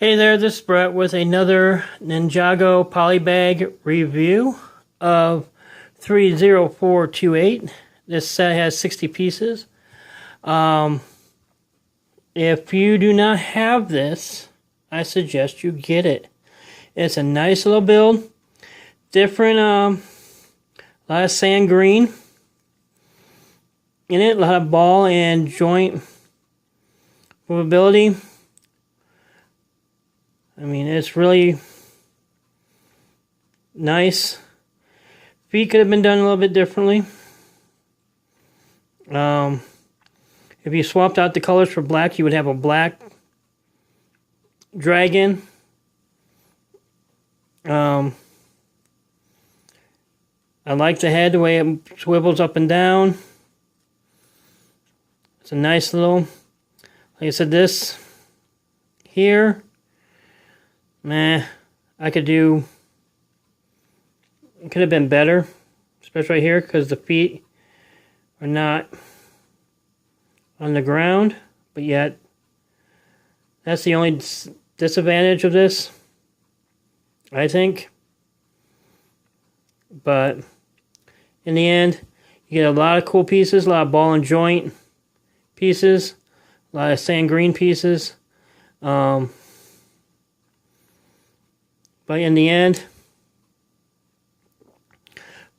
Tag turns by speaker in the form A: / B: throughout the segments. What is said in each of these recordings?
A: Hey there, this is Brett with another Ninjago polybag review of 30428. This set has 60 pieces. If you do not have this, I suggest you get it. It's a nice little build. Different, a lot of sand green in it, a lot of ball and joint movability. I mean, it's really nice. Feet could have been done a little bit differently. If you swapped out the colors for black, you would have a black dragon. I like the head, the way it swivels up and down. It's a nice little, like I said, this here. It could have been better, especially right here, because the feet are not on the ground, but yet that's the only disadvantage of this, I think. But in the end, you get a lot of cool pieces, a lot of ball and joint pieces, a lot of sand green pieces. But in the end,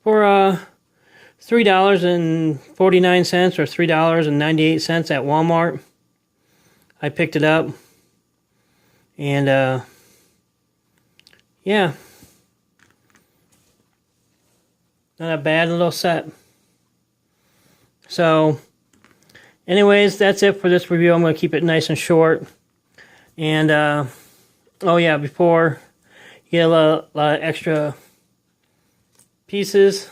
A: for $3.49 or $3.98 at Walmart, I picked it up. And yeah, not a bad little set. So anyways, that's it for this review. I'm going to keep it nice and short. And oh yeah, before you get a lot of extra pieces.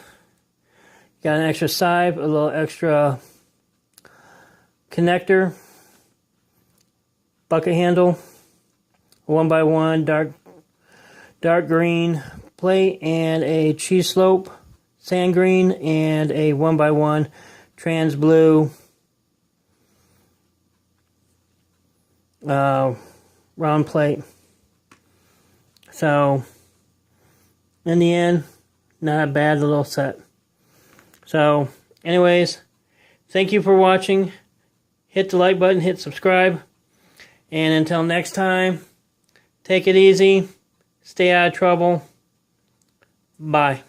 A: Got an extra side, a little extra connector, bucket handle, 1x1 dark green plate, and a cheese slope sand green, and a 1x1 trans blue round plate. So, in the end, not a bad little set. So, anyways, thank you for watching. Hit the like button, hit subscribe. And until next time, take it easy. Stay out of trouble. Bye.